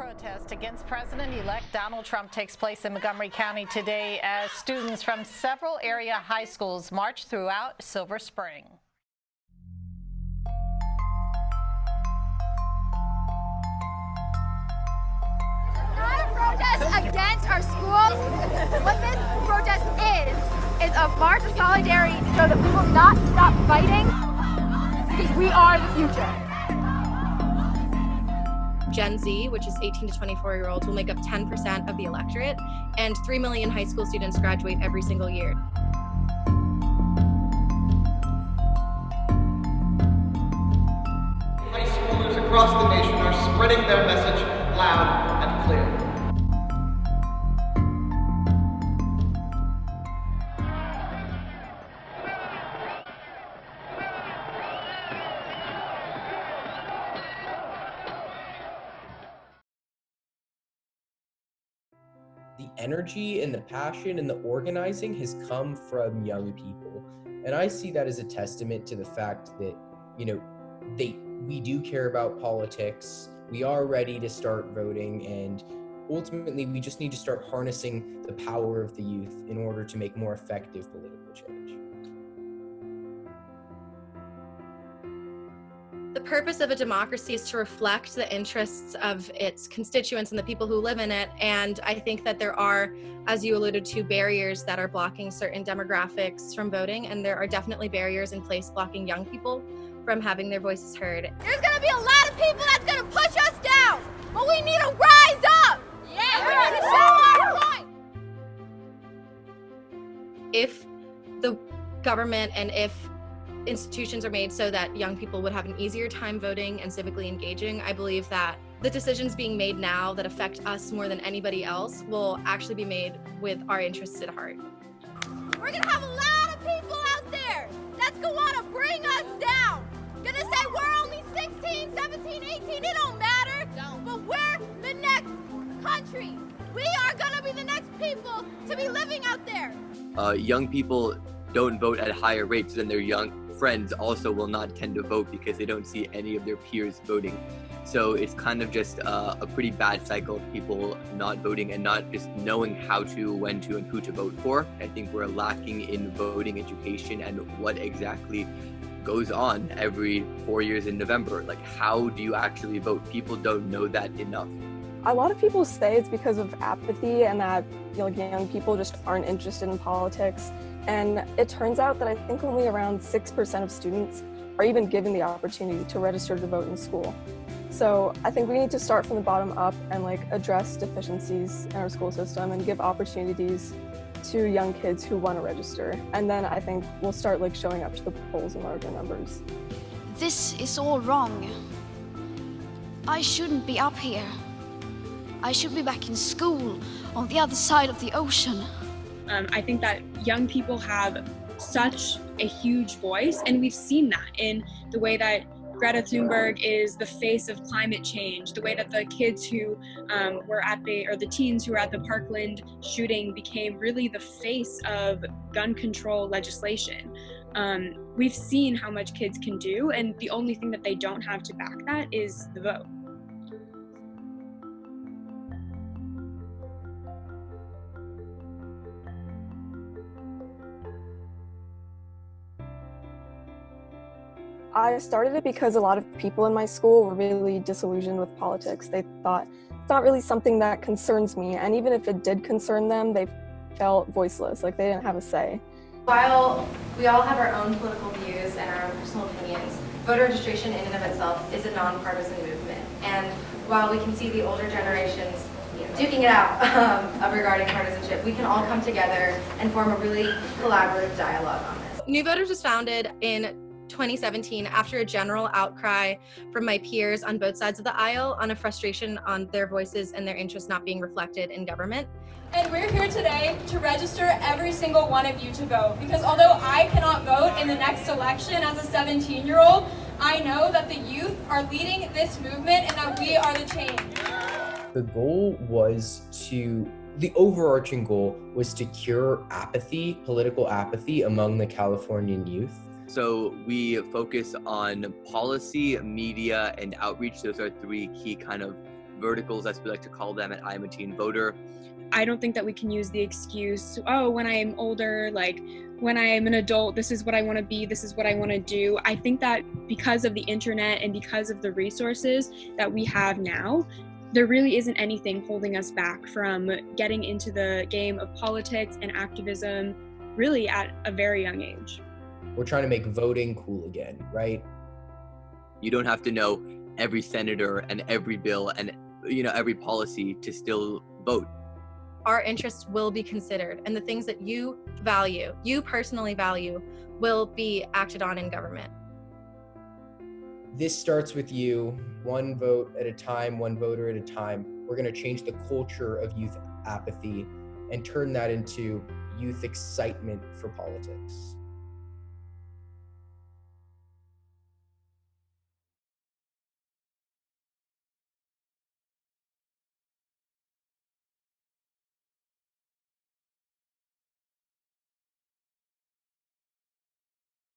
protest against President-elect Donald Trump takes place in Montgomery County today as students from several area high schools march throughout Silver Spring. Not a protest against our school. What this protest is a march of solidarity to show that we will not stop fighting because we are the future. Gen Z, which is 18 to 24-year-olds, will make up 10% of the electorate, and 3 million high school students graduate every single year. High schoolers across the nation are spreading their message loud and clear. The energy and the passion and the organizing has come from young people. And I see that as a testament to the fact that, we do care about politics. We are ready to start voting, and ultimately we just need to start harnessing the power of the youth in order to make more effective political change. The purpose of a democracy is to reflect the interests of its constituents and the people who live in it. And I think that there are, as you alluded to, barriers that are blocking certain demographics from voting. And there are definitely barriers in place blocking young people from having their voices heard. There's gonna be a lot of people that's gonna push us down, but we need to rise up. Yeah, we need to show our point. If the government and if institutions are made so that young people would have an easier time voting and civically engaging, I believe that the decisions being made now that affect us more than anybody else will actually be made with our interests at heart. We're gonna have a lot of people out there that's gonna wanna bring us down. Gonna say we're only 16, 17, 18, it don't matter. But we're the next country. We are gonna be the next people to be living out there. Young people don't vote at higher rates than their young friends also will not tend to vote because they don't see any of their peers voting. So it's kind of just a pretty bad cycle of people not voting and not just knowing how to, when to, and who to vote for. I think we're lacking in voting education and what exactly goes on every 4 years in November. Like, how do you actually vote? People don't know that enough. A lot of people say it's because of apathy and that young people just aren't interested in politics. And it turns out that I think only around 6% of students are even given the opportunity to register to vote in school. So I think we need to start from the bottom up and address deficiencies in our school system and give opportunities to young kids who want to register. And then I think we'll start showing up to the polls in larger numbers. This is all wrong. I shouldn't be up here. I should be back in school on the other side of the ocean. I think that young people have such a huge voice, and we've seen that in the way that Greta Thunberg is the face of climate change, the way that the kids who the teens who were at the Parkland shooting became really the face of gun control legislation. We've seen how much kids can do, and the only thing that they don't have to back that is the vote. I started it because a lot of people in my school were really disillusioned with politics. They thought it's not really something that concerns me, and even if it did concern them, they felt voiceless, like they didn't have a say. While we all have our own political views and our own personal opinions, voter registration in and of itself is a nonpartisan movement. And while we can see the older generations duking it out regarding partisanship, we can all come together and form a really collaborative dialogue on this. New Voters was founded in 2017 after a general outcry from my peers on both sides of the aisle on a frustration on their voices and their interests not being reflected in government. And we're here today to register every single one of you to vote, because although I cannot vote in the next election as a 17-year-old, I know that the youth are leading this movement and that we are the change. The overarching goal was to cure apathy, political apathy among the Californian youth. So we focus on policy, media, and outreach. Those are three key kind of verticals, as we like to call them at I Am a Teen Voter. I don't think that we can use the excuse, oh, when I am older, like when I am an adult, this is what I want to be, this is what I want to do. I think that because of the internet and because of the resources that we have now, there really isn't anything holding us back from getting into the game of politics and activism really at a very young age. We're trying to make voting cool again, right? You don't have to know every senator and every bill and every policy to still vote. Our interests will be considered, and the things that you value, you personally value, will be acted on in government. This starts with you, one vote at a time, one voter at a time. We're going to change the culture of youth apathy and turn that into youth excitement for politics.